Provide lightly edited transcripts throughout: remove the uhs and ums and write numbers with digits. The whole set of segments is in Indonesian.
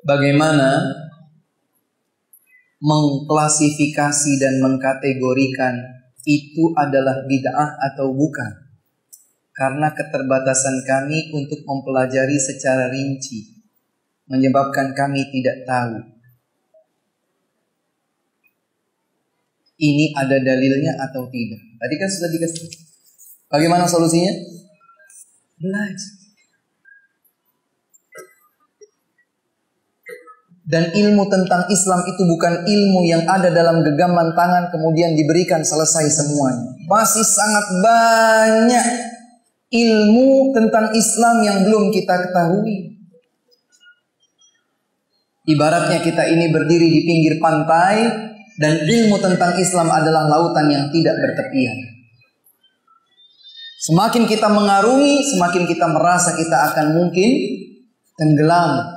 bagaimana mengklasifikasi dan mengkategorikan itu adalah bid'ah atau bukan. Karena keterbatasan kami untuk mempelajari secara rinci menyebabkan kami tidak tahu ini ada dalilnya atau tidak. Tadi kan sudah dikasih. Bagaimana solusinya? Belajar. Dan ilmu tentang Islam itu bukan ilmu yang ada dalam genggaman tangan kemudian diberikan selesai semuanya. Masih sangat banyak ilmu tentang Islam yang belum kita ketahui. Ibaratnya kita ini berdiri di pinggir pantai dan ilmu tentang Islam adalah lautan yang tidak bertepian. Semakin kita mengarungi, semakin kita merasa kita akan mungkin tenggelam.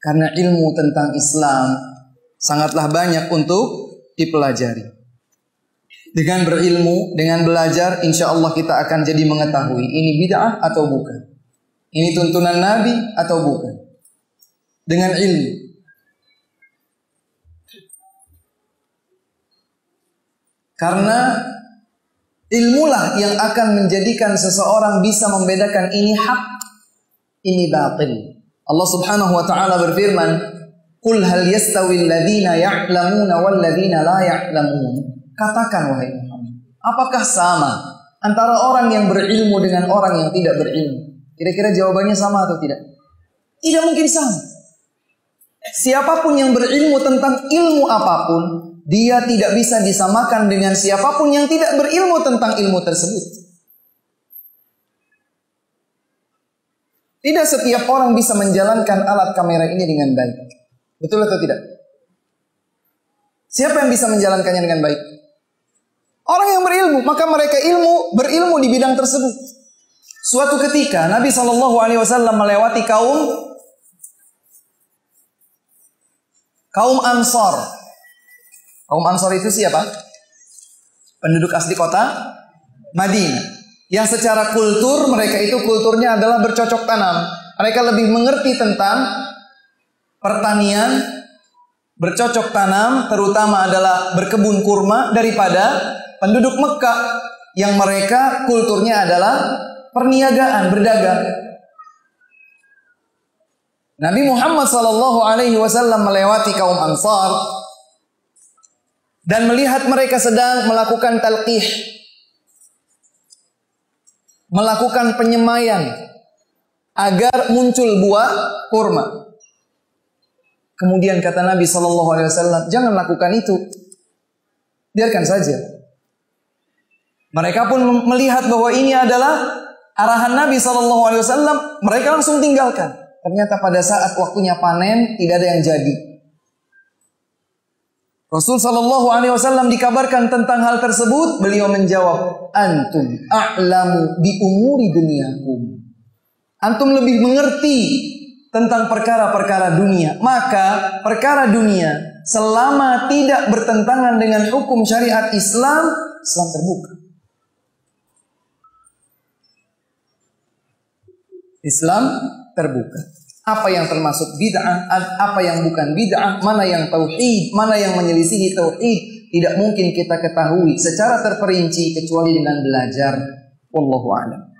Karena ilmu tentang Islam sangatlah banyak untuk dipelajari. Dengan berilmu, dengan belajar, insya Allah kita akan jadi mengetahui ini bid'ah atau bukan. Ini tuntunan Nabi atau bukan. Dengan ilmu. Karena ilmulah yang akan menjadikan seseorang bisa membedakan ini hak, ini batil. Allah Subhanahu wa taala berfirman, "Qul hal yastawi alladziina ya'lamuuna wal ladziina la ya'lamuun." Katakan wahai Muhammad, apakah sama antara orang yang berilmu dengan orang yang tidak berilmu? Kira-kira jawabannya sama atau tidak? Tidak mungkin sama. Siapapun yang berilmu tentang ilmu apapun, dia tidak bisa disamakan dengan siapapun yang tidak berilmu tentang ilmu tersebut. Tidak setiap orang bisa menjalankan alat kamera ini dengan baik. Betul atau tidak? Siapa yang bisa menjalankannya dengan baik? Orang yang berilmu. Maka mereka berilmu di bidang tersebut. Suatu ketika Nabi SAW melewati kaum Ansor. Kaum Ansor itu siapa? Penduduk asli kota Madinah. Yang secara kultur mereka itu kulturnya adalah bercocok tanam. Mereka lebih mengerti tentang pertanian, bercocok tanam, terutama adalah berkebun kurma daripada penduduk Mekah yang mereka kulturnya adalah perniagaan, berdagang. Nabi Muhammad SAW melewati kaum Ansar dan melihat mereka sedang melakukan talqih, melakukan penyemaian agar muncul buah kurma. Kemudian kata Nabi SAW, jangan lakukan itu, biarkan saja. Mereka pun melihat bahwa ini adalah arahan Nabi SAW, mereka langsung tinggalkan. Ternyata pada saat waktunya panen tidak ada yang jadi. Rasul SAW dikabarkan tentang hal tersebut. Beliau menjawab, antum a'lamu bi umuri dunyakum. Antum lebih mengerti tentang perkara-perkara dunia. Maka perkara dunia selama tidak bertentangan dengan hukum syariat Islam, Islam terbuka. Islam terbuka. Apa yang termasuk bid'ah, apa yang bukan bid'ah, mana yang tauhid, mana yang menyelisihi tauhid, tidak mungkin kita ketahui secara terperinci kecuali dengan belajar. Wallahu a'lam.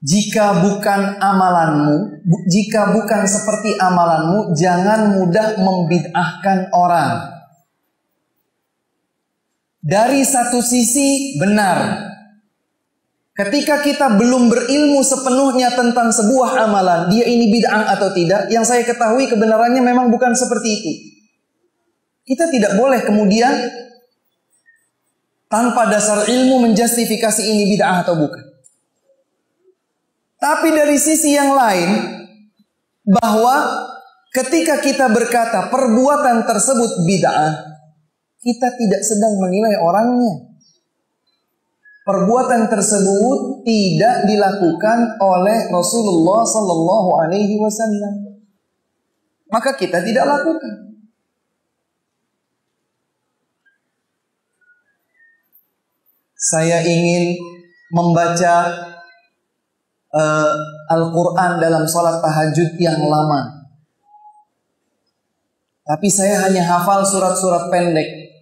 Jika bukan amalanmu, jika bukan seperti amalanmu, jangan mudah membid'ahkan orang. Dari satu sisi benar. Ketika kita belum berilmu sepenuhnya tentang sebuah amalan, dia ini bid'ah atau tidak, yang saya ketahui kebenarannya memang bukan seperti itu. Kita tidak boleh kemudian tanpa dasar ilmu menjustifikasi ini bid'ah atau bukan. Tapi dari sisi yang lain, bahwa ketika kita berkata perbuatan tersebut bid'ah, kita tidak sedang menilai orangnya. Perbuatan tersebut tidak dilakukan oleh Rasulullah SAW. maka kita tidak lakukan. Saya ingin membaca Al-Quran dalam sholat tahajud yang lama, tapi saya hanya hafal surat-surat pendek.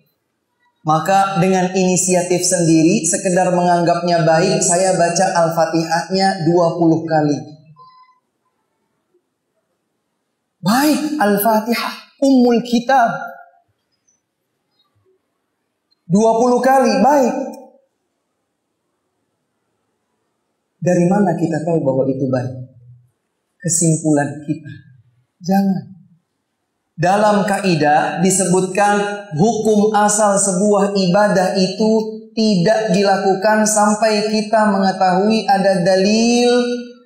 Maka dengan inisiatif sendiri, sekedar menganggapnya baik, saya baca Al-Fatihahnya 20 kali. Baik, Al-Fatihah, Ummul Kitab, 20 kali, baik. Dari mana kita tahu bahwa itu baik? Kesimpulan kita, jangan. Dalam kaidah disebutkan hukum asal sebuah ibadah itu tidak dilakukan sampai kita mengetahui ada dalil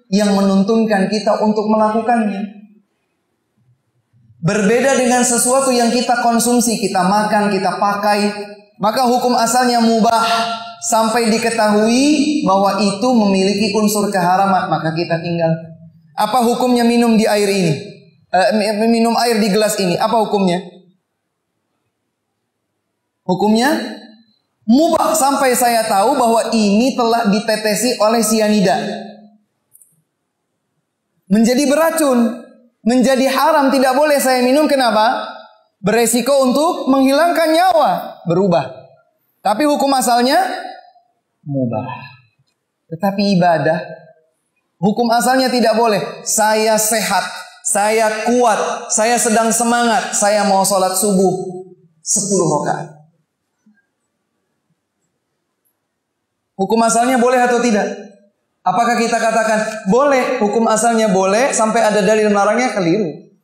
yang menuntunkan kita untuk melakukannya. Berbeda dengan sesuatu yang kita konsumsi, kita makan, kita pakai, maka hukum asalnya mubah sampai diketahui bahwa itu memiliki unsur keharaman, maka kita tinggalkan. Apa hukumnya minum di air ini? Minum air di gelas ini, apa hukumnya? Hukumnya mubah sampai saya tahu bahwa ini telah ditetesi oleh sianida, menjadi beracun, menjadi haram, tidak boleh saya minum. Kenapa? Beresiko untuk menghilangkan nyawa, berubah. Tapi hukum asalnya mubah. Tetapi ibadah, hukum asalnya tidak boleh. Saya sehat, saya kuat, saya sedang semangat, saya mau sholat subuh 10 rakaat. Hukum asalnya boleh atau tidak? Apakah kita katakan boleh, hukum asalnya boleh, sampai ada dalil melarangnya? Keliru.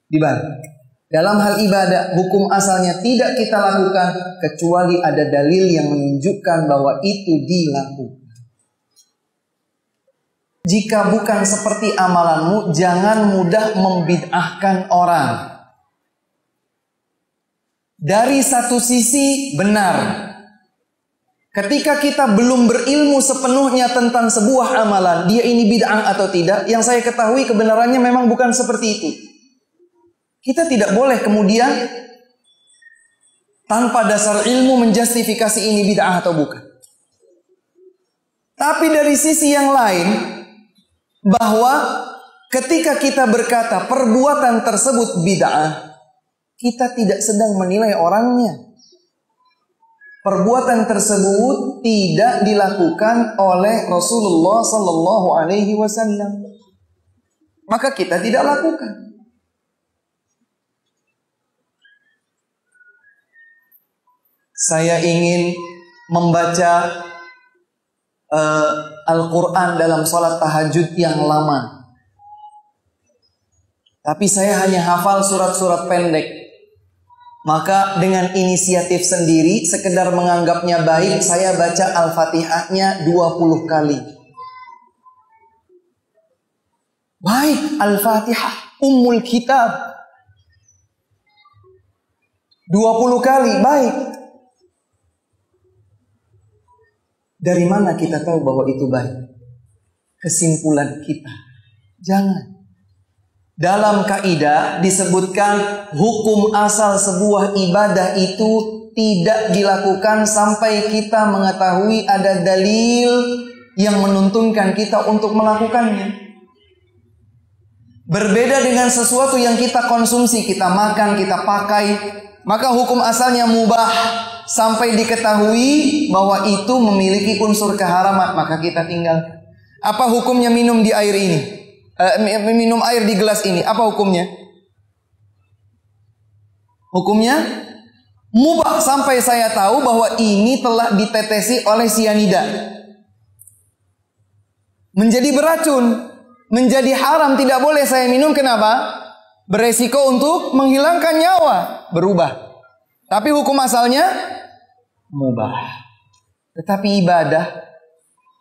Dibalik. Dalam hal ibadah, hukum asalnya tidak kita lakukan kecuali ada dalil yang menunjukkan bahwa itu dilakukan. Jika bukan seperti amalanmu, jangan mudah membid'ahkan orang. Dari satu sisi benar, ketika kita belum berilmu sepenuhnya tentang sebuah amalan, dia ini bid'ah atau tidak, yang saya ketahui kebenarannya memang bukan seperti itu. Kita tidak boleh kemudian tanpa dasar ilmu menjustifikasi ini bid'ah atau bukan. Tapi dari sisi yang lain, bahwa ketika kita berkata perbuatan tersebut bid'ah, kita tidak sedang menilai orangnya. Perbuatan tersebut tidak dilakukan oleh Rasulullah Sallallahu Alaihi Wasallam, maka kita tidak lakukan. Saya ingin membaca Al-Quran dalam sholat tahajud yang lama, tapi saya hanya hafal surat-surat pendek. Maka dengan inisiatif sendiri, sekedar menganggapnya baik, saya baca Al-Fatihahnya 20 kali. Baik, Al-Fatihah, Ummul Kitab, 20 kali, baik. Dari mana kita tahu bahwa itu baik? Kesimpulan kita, jangan. Dalam kaidah disebutkan hukum asal sebuah ibadah itu tidak dilakukan sampai kita mengetahui ada dalil yang menuntunkan kita untuk melakukannya. Berbeda dengan sesuatu yang kita konsumsi, kita makan, kita pakai, maka hukum asalnya mubah sampai diketahui bahwa itu memiliki unsur keharaman, maka kita tinggalkan. Apa hukumnya minum di air ini? Minum air di gelas ini, apa hukumnya? Hukumnya mubah sampai saya tahu bahwa ini telah ditetesi oleh sianida, menjadi beracun, menjadi haram, tidak boleh saya minum. Kenapa? Beresiko untuk menghilangkan nyawa, berubah. Tapi hukum asalnya mubah. Tetapi ibadah,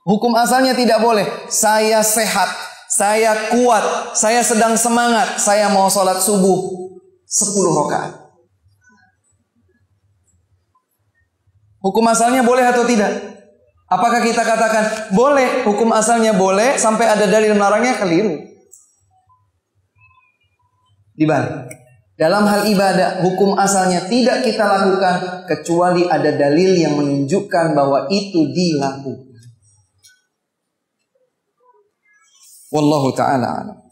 hukum asalnya tidak boleh. Saya sehat, saya kuat, saya sedang semangat, saya mau sholat subuh 10 rakaat. Hukum asalnya boleh atau tidak? Apakah kita katakan boleh, hukum asalnya boleh, sampai ada dalil melarangnya? Keliru. dibalik. Dalam hal ibadah, hukum asalnya tidak kita lakukan kecuali ada dalil yang menunjukkan bahwa itu dilakukan. Wallahu ta'ala a'lam.